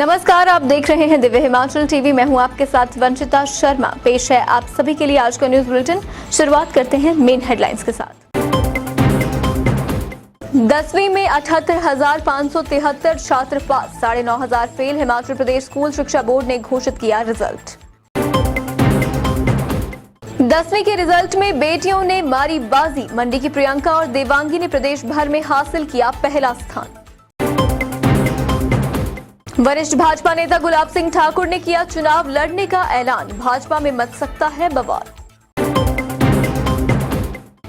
नमस्कार, आप देख रहे हैं दिव्य हिमाचल टीवी। मैं हूं आपके साथ वंशिता शर्मा। पेश है आप सभी के लिए आज का न्यूज बुलेटिन। शुरुआत करते हैं मेन हेडलाइंस के साथ। 10वीं में 78,573 छात्र पास, 9,500 फेल। हिमाचल प्रदेश स्कूल शिक्षा बोर्ड ने घोषित किया रिजल्ट। 10वीं के रिजल्ट में बेटियों ने मारी बाजी। मंडी की प्रियंका और देवांगी ने प्रदेश भर में हासिल किया पहला स्थान। वरिष्ठ भाजपा नेता गुलाब सिंह ठाकुर ने किया चुनाव लड़ने का ऐलान। भाजपा में मच सकता है बवाल।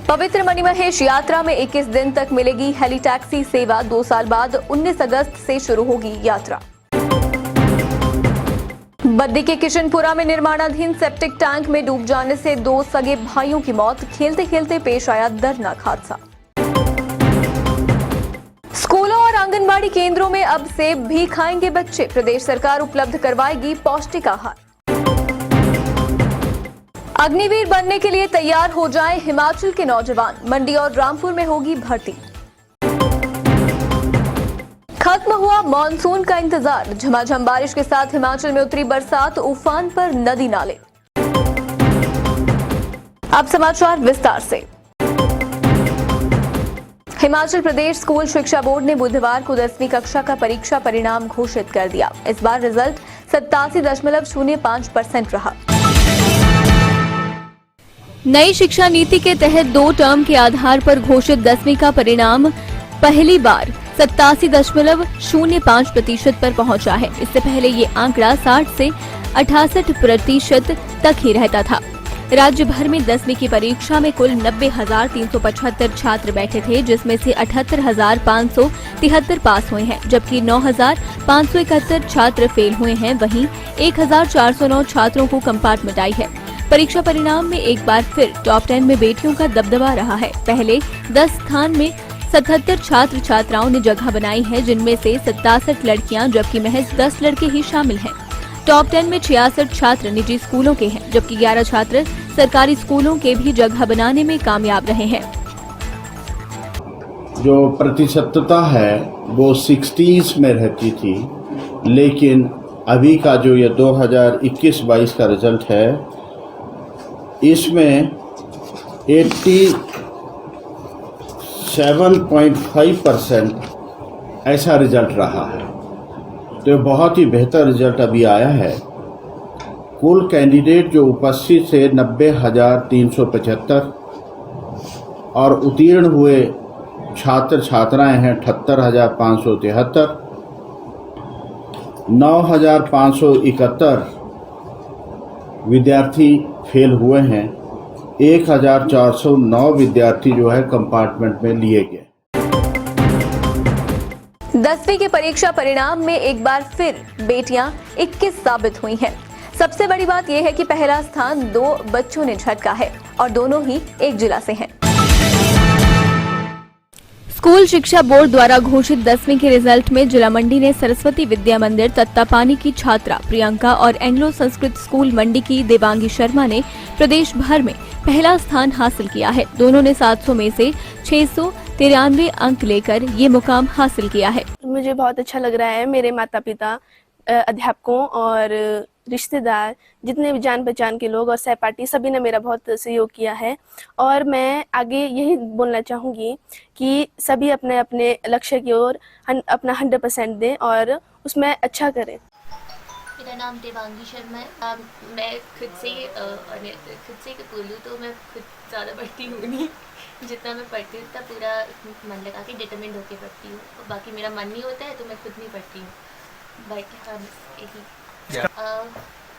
पवित्र मणिमहेश यात्रा में 21 दिन तक मिलेगी हेली टैक्सी सेवा। 2 साल बाद 19 अगस्त से शुरू होगी यात्रा। बद्दी के किशनपुरा में निर्माणाधीन सेप्टिक टैंक में डूब जाने से 2 सगे भाइयों की मौत। खेलते खेलते पेश आया दर्दनाक हादसा। स्कूलों और आंगनबाड़ी केंद्रों में अब सेब भी खाएंगे बच्चे। प्रदेश सरकार उपलब्ध करवाएगी पौष्टिक आहार। अग्निवीर बनने के लिए तैयार हो जाएं हिमाचल के नौजवान। मंडी और रामपुर में होगी भर्ती। खत्म हुआ मॉनसून का इंतजार। झमाझम बारिश के साथ हिमाचल में उतरी बरसात। उफान पर नदी नाले। अब समाचार विस्तार से। हिमाचल प्रदेश स्कूल शिक्षा बोर्ड ने बुधवार को 10वीं कक्षा का परीक्षा परिणाम घोषित कर दिया। इस बार रिजल्ट 87.05% रहा। नई शिक्षा नीति के तहत 2 टर्म के आधार पर घोषित 10वीं का परिणाम पहली बार 87.05% पर पहुंचा है। इससे पहले ये आंकड़ा 60 से 68% तक ही रहता था। राज्य भर में 10वीं की परीक्षा में कुल 90,375 छात्र बैठे थे, जिसमें से 78,573 पास हुए हैं, जबकि 9,571 छात्र फेल हुए हैं। वहीं 1,409 छात्रों को कंपार्टमेंट आई है। परीक्षा परिणाम में एक बार फिर टॉप 10 में बेटियों का दबदबा रहा है। पहले 10 स्थान में 77 छात्र छात्राओं ने जगह बनाई है, जिनमें से 67 लड़कियां जबकि महज 10 लड़के ही शामिल हैं। टॉप 10 में 66 छात्र निजी स्कूलों के हैं, जबकि 11 छात्र सरकारी स्कूलों के भी जगह बनाने में कामयाब रहे हैं। जो प्रतिशतता है वो 60s में रहती थी, लेकिन अभी का जो ये 2021-22 का रिजल्ट है, इसमें 87.5% ऐसा रिजल्ट रहा है। तो बहुत ही बेहतर रिजल्ट अभी आया है। कुल कैंडिडेट जो उपस्थित थे 90,375 और उत्तीर्ण हुए छात्र छात्राएं हैं 78,573। 9,571 विद्यार्थी फेल हुए हैं। 1,409 विद्यार्थी जो है कंपार्टमेंट में लिए गए। 10वीं के परीक्षा परिणाम में एक बार फिर बेटियां 21 साबित हुई हैं। सबसे बड़ी बात यह है कि पहला स्थान 2 बच्चों ने झटका है और दोनों ही एक जिला से हैं। स्कूल शिक्षा बोर्ड द्वारा घोषित 10वीं के रिजल्ट में जिला मंडी ने सरस्वती विद्या मंदिर तत्तापानी की छात्रा प्रियंका और एंग्लो संस्कृत स्कूल मंडी की देवांगी शर्मा ने प्रदेश भर में पहला स्थान हासिल किया है। दोनों ने 700 में से 693 अंक लेकर ये मुकाम हासिल किया है। मुझे बहुत अच्छा लग रहा है। मेरे माता पिता, अध्यापकों और रिश्तेदार, जितने भी जान पहचान के लोग और सहपाठी, सभी ने मेरा बहुत सहयोग किया है। और मैं आगे यही बोलना चाहूँगी कि सभी अपने अपने लक्ष्य की ओर अपना 100% दें और उसमें अच्छा करें। मेरा नाम देवांगी शर्मा है। मैं खुद से बोलूँ तो मैं खुद ज़्यादा पढ़ती हूँ नहीं। जितना मैं पढ़ती हूँ उतना पूरा मन लगा के डिटरमिन्ड होकर पढ़ती हूँ। बाकी मेरा मन नहीं होता है तो मैं खुद नहीं पढ़ती हूँ। बाकी हाँ, यही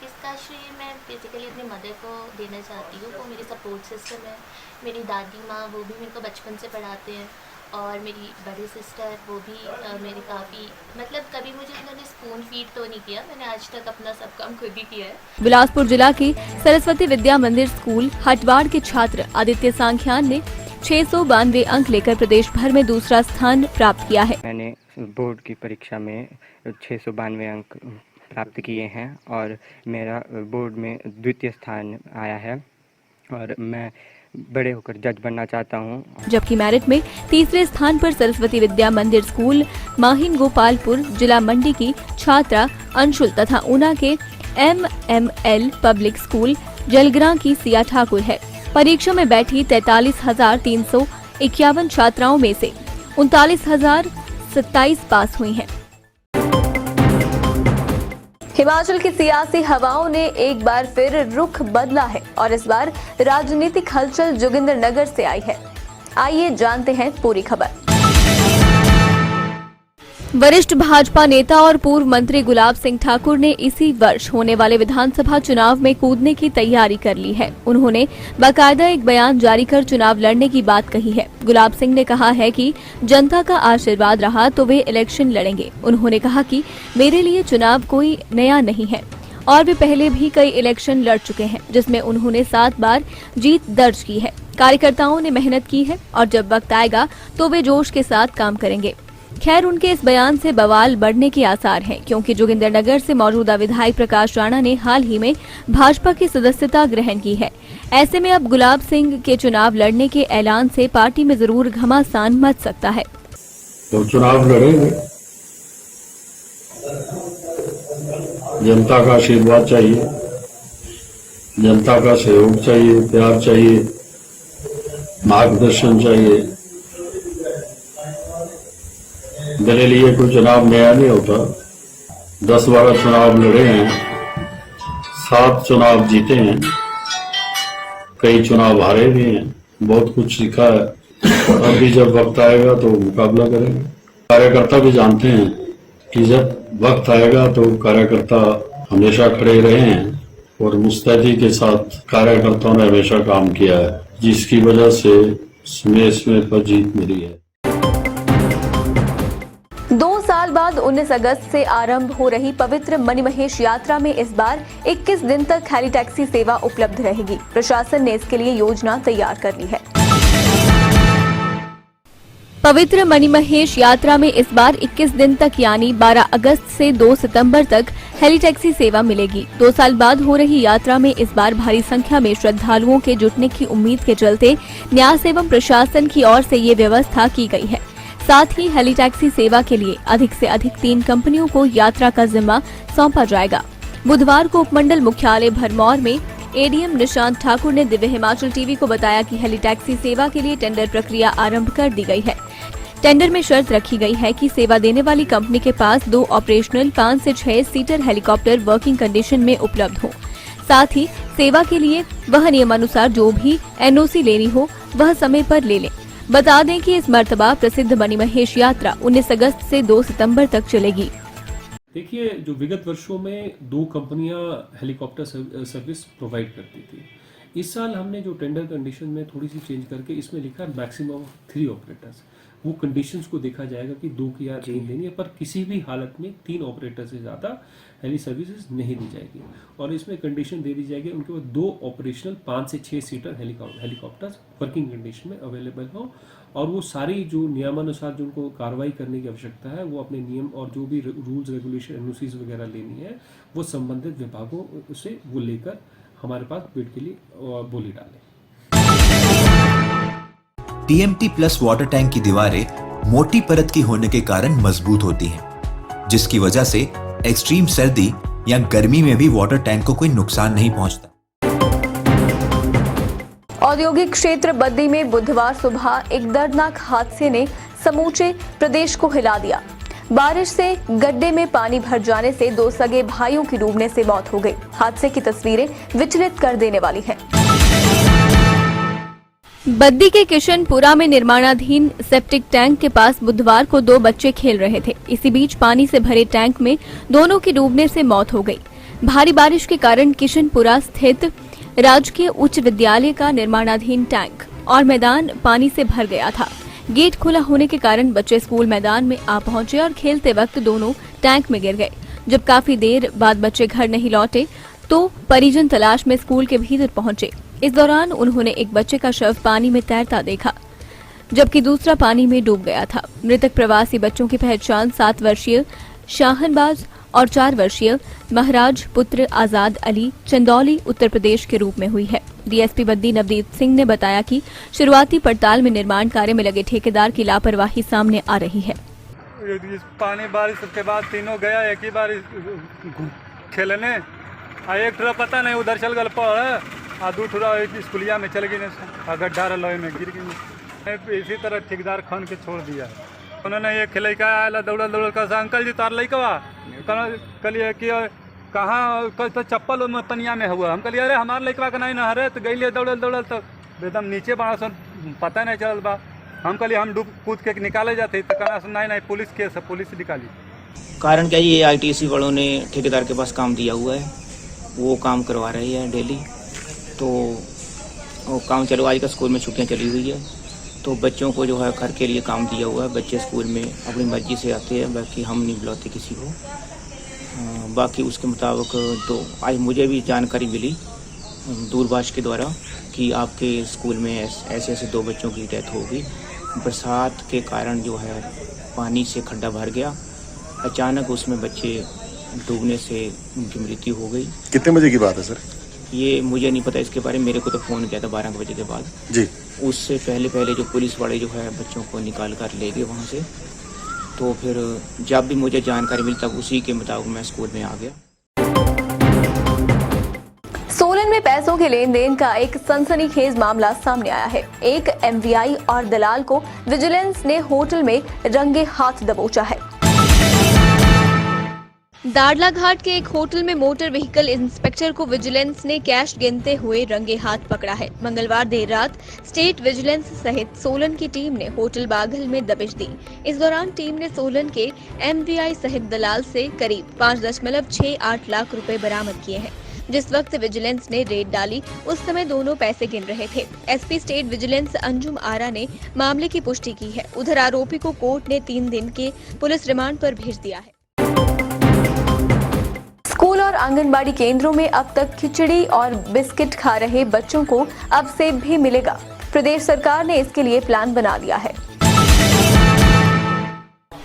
इसका श्रेय मैं बेसिकली अपनी मदर को देना चाहती हूँ। वो मेरी सपोर्ट सिस्टम है। मेरी दादी माँ, वो भी मेरे को बचपन से पढ़ाते हैं, और मेरी बड़ी सिस्टर, वो भी मेरी काफ़ी, मतलब कभी मुझे उन्होंने स्पून फीड तो नहीं किया। मैंने आज तक अपना सब काम खुद ही किया है। बिलासपुर जिला की सरस्वती विद्या मंदिर स्कूल हटवाड़ के छात्र आदित्य सांख्यान ने 692 अंक लेकर प्रदेश भर में दूसरा स्थान प्राप्त किया है। मैंने बोर्ड की परीक्षा में 692 अंक प्राप्त किए हैं और मेरा बोर्ड में द्वितीय स्थान आया है। और मैं बड़े होकर जज बनना चाहता हूँ। जबकि मेरिट में तीसरे स्थान पर सरस्वती विद्या मंदिर स्कूल माहिन गोपालपुर जिला मंडी की छात्रा अंशुल तथा ऊना के MML पब्लिक स्कूल जलग्रां की सिया ठाकुर है। परीक्षा में बैठी 43,351 छात्राओं में से 39,027 पास हुई हैं। हिमाचल की सियासी हवाओं ने एक बार फिर रुख बदला है और इस बार राजनीतिक हलचल जोगिंद्रनगर से आई है। आइए जानते हैं पूरी खबर। वरिष्ठ भाजपा नेता और पूर्व मंत्री गुलाब सिंह ठाकुर ने इसी वर्ष होने वाले विधानसभा चुनाव में कूदने की तैयारी कर ली है। उन्होंने बाकायदा एक बयान जारी कर चुनाव लड़ने की बात कही है। गुलाब सिंह ने कहा है कि जनता का आशीर्वाद रहा तो वे इलेक्शन लड़ेंगे। उन्होंने कहा कि मेरे लिए चुनाव कोई नया नहीं है और वे पहले भी कई इलेक्शन लड़ चुके हैं जिसमें उन्होंने 7 बार जीत दर्ज की है। कार्यकर्ताओं ने मेहनत की है और जब वक्त आएगा तो वे जोश के साथ काम करेंगे। खैर, उनके इस बयान से बवाल बढ़ने के आसार हैं क्योंकि जोगिंद्रनगर से मौजूदा विधायक प्रकाश राणा ने हाल ही में भाजपा की सदस्यता ग्रहण की है। ऐसे में अब गुलाब सिंह के चुनाव लड़ने के ऐलान से पार्टी में जरूर घमासान मच सकता है। तो चुनाव लड़ेंगे, जनता का आशीर्वाद चाहिए, जनता का सहयोग चाहिए, प्यार चाहिए, मार्गदर्शन चाहिए। मेरे लिए कोई चुनाव नया नहीं होता। 10-12 चुनाव लड़े हैं, 7 चुनाव जीते हैं, कई चुनाव हारे भी हैं, बहुत कुछ सीखा है। अभी जब वक्त आएगा तो मुकाबला करेंगे। कार्यकर्ता भी जानते हैं कि जब वक्त आएगा तो कार्यकर्ता हमेशा खड़े रहे हैं और मुस्तैदी के साथ कार्यकर्ताओं ने हमेशा काम किया है, जिसकी वजह से समय पर जीत मिली है। 2 साल बाद 19 अगस्त से आरंभ हो रही पवित्र मणिमहेश यात्रा में इस बार 21 दिन तक हेली टैक्सी सेवा उपलब्ध रहेगी। प्रशासन ने इसके लिए योजना तैयार कर ली है। पवित्र मणिमहेश यात्रा में इस बार 21 दिन तक यानी 12 अगस्त से 2 सितंबर तक हेली टैक्सी सेवा मिलेगी। 2 साल बाद हो रही यात्रा में इस बार भारी संख्या में श्रद्धालुओं के जुटने की उम्मीद के चलते न्यास एवं प्रशासन की ओर से ये व्यवस्था की गई है। साथ ही हेली टैक्सी सेवा के लिए अधिक से अधिक 3 कंपनियों को यात्रा का जिम्मा सौंपा जाएगा। बुधवार को उपमंडल मुख्यालय भरमौर में एडीएम निशांत ठाकुर ने दिव्य हिमाचल टीवी को बताया कि हेली टैक्सी सेवा के लिए टेंडर प्रक्रिया आरंभ कर दी गई है। टेंडर में शर्त रखी गई है कि सेवा देने वाली कंपनी के पास 2 ऑपरेशनल 5 से 6 सीटर हेलीकॉप्टर वर्किंग कंडीशन में उपलब्ध हो। साथ ही सेवा के लिए वह नियमानुसार जो भी एनओसी लेनी हो वह समय पर ले लें। बता दें कि इस मर्तबा प्रसिद्ध मणिमहेश यात्रा 19 अगस्त से 2 सितंबर तक चलेगी। देखिए, जो विगत वर्षों में 2 कंपनियां हेलीकॉप्टर सर्विस प्रोवाइड करती थी। इस साल हमने जो टेंडर कंडीशन में थोड़ी सी चेंज करके इसमें लिखा मैक्सिमम 3 ऑपरेटर्स। वो कंडीशंस को देखा जाएगा कि 2 की या 3 देनी है, पर किसी भी हालत में 3 ऑपरेटर से ज़्यादा हेली सर्विसेज नहीं दी जाएगी। और इसमें कंडीशन दे दी जाएगी उनके पास 2 ऑपरेशनल 5 से 6 सीटर हेलीकॉप्टर्स वर्किंग कंडीशन में अवेलेबल हो और वो सारी जो नियमानुसार जो उनको कार्रवाई करने की आवश्यकता है वो अपने नियम और जो भी रूल्स रेगुलेशन एनओसीज वगैरह लेनी है वो संबंधित विभागों से वो लेकर हमारे पास बिड के लिए बोली डालें। TMT प्लस वाटर टैंक की दीवारें मोटी परत की होने के कारण मजबूत होती हैं, जिसकी वजह से एक्सट्रीम सर्दी या गर्मी में भी वाटर टैंक को कोई नुकसान नहीं पहुंचता। औद्योगिक क्षेत्र बद्दी में बुधवार सुबह एक दर्दनाक हादसे ने समूचे प्रदेश को हिला दिया। बारिश से गड्ढे में पानी भर जाने से 2 सगे भाइयों की डूबने से मौत हो गई। हादसे की तस्वीरें विचलित कर देने वाली हैं। बद्दी के किशनपुरा में निर्माणाधीन सेप्टिक टैंक के पास बुधवार को 2 बच्चे खेल रहे थे। इसी बीच पानी से भरे टैंक में दोनों की डूबने से मौत हो गई। भारी बारिश के कारण किशनपुरा स्थित राजकीय उच्च विद्यालय का निर्माणाधीन टैंक और मैदान पानी से भर गया था। गेट खुला होने के कारण बच्चे स्कूल मैदान में आ पहुंचे और खेलते वक्त दोनों टैंक में गिर गए। जब काफी देर बाद बच्चे घर नहीं लौटे तो परिजन तलाश में स्कूल के भीतर पहुंचे। इस दौरान उन्होंने एक बच्चे का शव पानी में तैरता देखा, जबकि दूसरा पानी में डूब गया था। मृतक प्रवासी बच्चों की पहचान 7 वर्षीय शाहनबाज और 4 वर्षीय महराज पुत्र आजाद अली चंदौली उत्तर प्रदेश के रूप में हुई है। डीएसपी बद्दी नवदीप सिंह ने बताया कि शुरुआती पड़ताल में निर्माण कार्य में लगे ठेकेदार की लापरवाही सामने आ रही है। पानी बारिश के बाद तीनों गया एक ही बार खेलने, एक ठुरा पता नहीं उधर चल गल पड़, दू ठुरा स्कूलिया में चल गई, गड्ढा लोहे में गिर गई। इसी तरह ठेकेदार खन के छोड़ दिया। उन्होंने ये खिलैका आया दौड़ल दौड़ल कर अंकल जी तार लैकवा कहलिए कि कहाँ तो चप्पल में पनिया में हुआ। हम कहलिए अरे हमारे लैकवा का नहीं नहरे, तो गई दौड़ल दौड़ल तो एकदम नीचे बड़ा सन पता नहीं चलल बा। हम कहलिए हम डूब कूद के निकाले जाते, तो कहना सुन नहीं पुलिस केस है, पुलिस निकाली। कारण क्या, ये आईटीसी वालों ने ठेकेदार के पास काम दिया हुआ है, वो काम करवा रही है डेली, तो वो काम चलो। आज का स्कूल में छुट्टियां चली हुई है, तो बच्चों को जो है घर के लिए काम दिया हुआ है। बच्चे स्कूल में अपनी मर्जी से आते हैं, बाकी हम नहीं बुलाते किसी को। बाकी उसके मुताबिक तो आज मुझे भी जानकारी मिली दूरभाष के द्वारा कि आपके स्कूल में ऐसे ऐसे 2 बच्चों की डेथ हो गई। बरसात के कारण जो है पानी से खड्डा भर गया, अचानक उसमें बच्चे डूबने से उनकी मृत्यु हो गई। कितने बजे की बात है सर? ये मुझे नहीं पता इसके बारे में, मेरे को तो फ़ोन किया था 12 बजे के बाद जी। उससे पहले जो पुलिस वाले जो है बच्चों को निकाल कर ले गए वहाँ से। तो फिर जब भी मुझे जानकारी मिली तब उसी के मुताबिक मैं स्कूल में आ गया। सोलन में पैसों के लेन देन का एक सनसनीखेज मामला सामने आया है। एक एमवीआई और दलाल को विजिलेंस ने होटल में रंगे हाथ दबोचा है। दाड़ला घाट के एक होटल में मोटर व्हीकल इंस्पेक्टर को विजिलेंस ने कैश गिनते हुए रंगे हाथ पकड़ा है। मंगलवार देर रात स्टेट विजिलेंस सहित सोलन की टीम ने होटल बाघल में दबिश दी। इस दौरान टीम ने सोलन के एमवीआई सहित दलाल से करीब 5.68 लाख रुपए बरामद किए हैं। जिस वक्त विजिलेंस ने रेड डाली उस समय दोनों पैसे गिन रहे थे। SP state vigilance Anjum Ara ने मामले की पुष्टि की है। उधर आरोपी को कोर्ट ने 3 दिन के पुलिस रिमांड पर भेज दिया है। स्कूल और आंगनबाड़ी केंद्रों में अब तक खिचड़ी और बिस्किट खा रहे बच्चों को अब सेब भी मिलेगा। प्रदेश सरकार ने इसके लिए प्लान बना लिया है।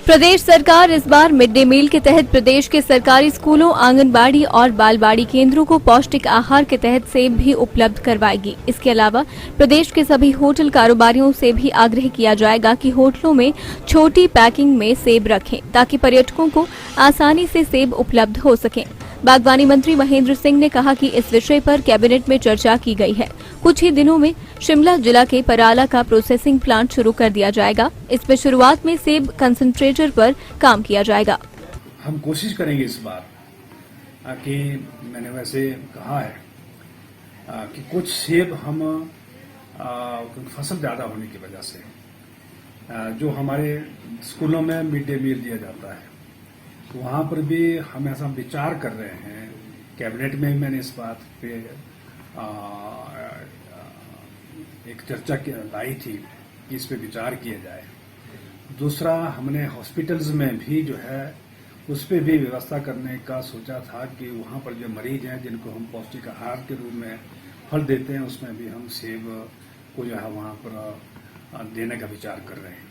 प्रदेश सरकार इस बार मिड डे मील के तहत प्रदेश के सरकारी स्कूलों, आंगनबाड़ी और बालवाड़ी केंद्रों को पौष्टिक आहार के तहत सेब भी उपलब्ध करवाएगी। इसके अलावा प्रदेश के सभी होटल कारोबारियों से भी आग्रह किया जाएगा कि होटलों में छोटी पैकिंग में सेब रखें ताकि पर्यटकों को आसानी से सेब उपलब्ध हो सकें। बागवानी मंत्री महेंद्र सिंह ने कहा कि इस विषय पर कैबिनेट में चर्चा की गई है। कुछ ही दिनों में शिमला जिला के पराला का प्रोसेसिंग प्लांट शुरू कर दिया जाएगा। इसमें शुरुआत में सेब कंसंट्रेटर पर काम किया जाएगा। हम कोशिश करेंगे इस बार कि मैंने वैसे कहा है कि कुछ सेब हम फसल ज्यादा होने की वजह से जो हमारे स्कूलों में मिड डे मील दिया जाता है वहाँ पर भी हम ऐसा विचार कर रहे हैं। कैबिनेट में भी मैंने इस बात पे एक चर्चा लाई थी कि इस पे विचार किया जाए। दूसरा, हमने हॉस्पिटल्स में भी जो है उस पे भी व्यवस्था करने का सोचा था कि वहाँ पर जो मरीज हैं जिनको हम पौष्टिक आहार के रूप में फल देते हैं उसमें भी हम सेब को जो है वहाँ पर देने का विचार कर रहे हैं।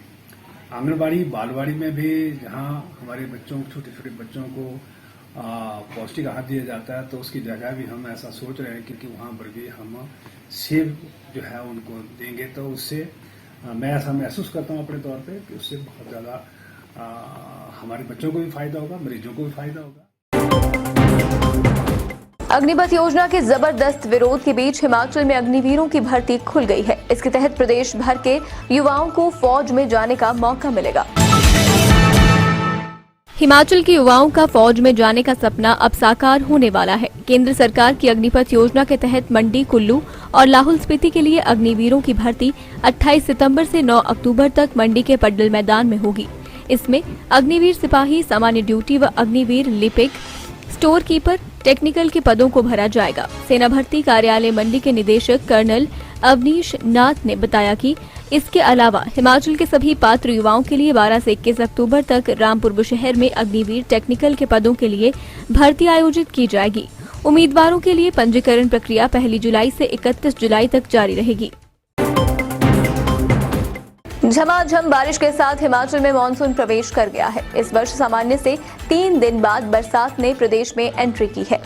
आंगनबाड़ी बालवाड़ी में भी जहाँ हमारे बच्चों छोटे छोटे बच्चों को पौष्टिक आहार दिया जाता है तो उसकी जगह भी हम ऐसा सोच रहे हैं क्योंकि वहाँ पर भी हम सेब जो है उनको देंगे तो उससे मैं ऐसा महसूस करता हूँ अपने तौर पे कि उससे बहुत ज़्यादा हमारे बच्चों को भी फायदा होगा, मरीजों को भी फायदा होगा। अग्निपथ योजना के जबरदस्त विरोध के बीच हिमाचल में अग्निवीरों की भर्ती खुल गई है। इसके तहत प्रदेश भर के युवाओं को फौज में जाने का मौका मिलेगा। हिमाचल के युवाओं का फौज में जाने का सपना अब साकार होने वाला है। केंद्र सरकार की अग्निपथ योजना के तहत मंडी, कुल्लू और लाहौल स्पीति के लिए अग्निवीरों की भर्ती 28 सितंबर से 9 अक्टूबर तक मंडी के पड्डल मैदान में होगी। इसमें अग्निवीर सिपाही, सामान्य ड्यूटी व अग्निवीर लिपिक, स्टोर कीपर, टेक्निकल के पदों को भरा जाएगा। सेना भर्ती कार्यालय मंडी के निदेशक कर्नल अवनीश नाथ ने बताया कि इसके अलावा हिमाचल के सभी पात्र युवाओं के लिए 12 से 21 अक्टूबर तक रामपुर बुशहर में अग्निवीर टेक्निकल के पदों के लिए भर्ती आयोजित की जाएगी। उम्मीदवारों के लिए पंजीकरण प्रक्रिया 1 जुलाई से 31 जुलाई तक जारी रहेगी। झमाझम बारिश के साथ हिमाचल में मानसून प्रवेश कर गया है। इस वर्ष सामान्य से 3 दिन बाद बरसात ने प्रदेश में एंट्री की है।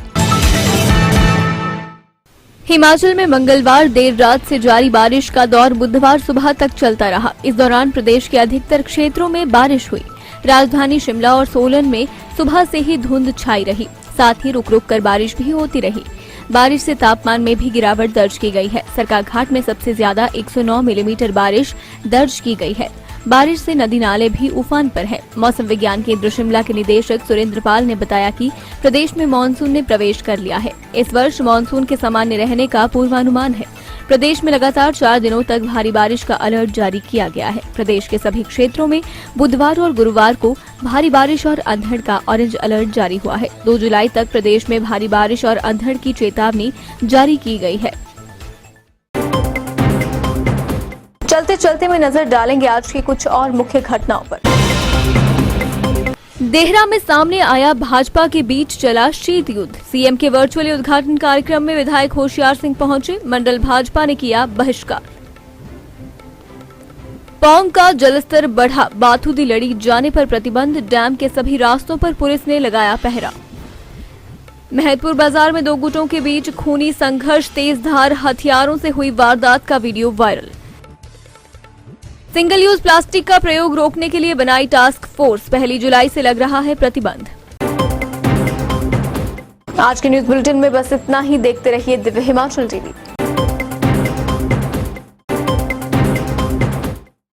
हिमाचल में मंगलवार देर रात से जारी बारिश का दौर बुधवार सुबह तक चलता रहा। इस दौरान प्रदेश के अधिकतर क्षेत्रों में बारिश हुई। राजधानी शिमला और सोलन में सुबह से ही धुंध छाई रही, साथ ही रुक रुक कर बारिश भी होती रही। बारिश से तापमान में भी गिरावट दर्ज की गई है। सरकाघाट में सबसे ज्यादा 109 मिलीमीटर बारिश दर्ज की गई है। बारिश से नदी नाले भी उफान पर है। मौसम विज्ञान केंद्र शिमला के निदेशक सुरेंद्र पाल ने बताया कि प्रदेश में मानसून ने प्रवेश कर लिया है। इस वर्ष मानसून के सामान्य रहने का पूर्वानुमान है। प्रदेश में लगातार 4 दिनों तक भारी बारिश का अलर्ट जारी किया गया है। प्रदेश के सभी क्षेत्रों में बुधवार और गुरुवार को भारी बारिश और अंधड़ का ऑरेंज अलर्ट जारी हुआ है। 2 जुलाई तक प्रदेश में भारी बारिश और अंधड़ की चेतावनी जारी की गई है। चलते चलते में नजर डालेंगे आज की कुछ और मुख्य घटनाओं पर। देहरा में सामने आया भाजपा के बीच चला शीत युद्ध। सीएम के वर्चुअली उद्घाटन कार्यक्रम में विधायक होशियार सिंह पहुंचे। मंडल भाजपा ने किया बहिष्कार। पौंग का जलस्तर बढ़ा, बाथुदी लड़ी जाने पर प्रतिबंध। डैम के सभी रास्तों पर पुलिस ने लगाया पहरा। महतपुर बाजार में 2 गुटों के बीच खूनी संघर्ष, तेज धार हथियारों से हुई वारदात का video viral. Single use plastic का प्रयोग रोकने के लिए बनाई टास्क फोर्स, 1 जुलाई से लग रहा है प्रतिबंध। आज के न्यूज बुलेटिन में बस इतना ही। देखते रहिए दिव्य हिमाचल टीवी।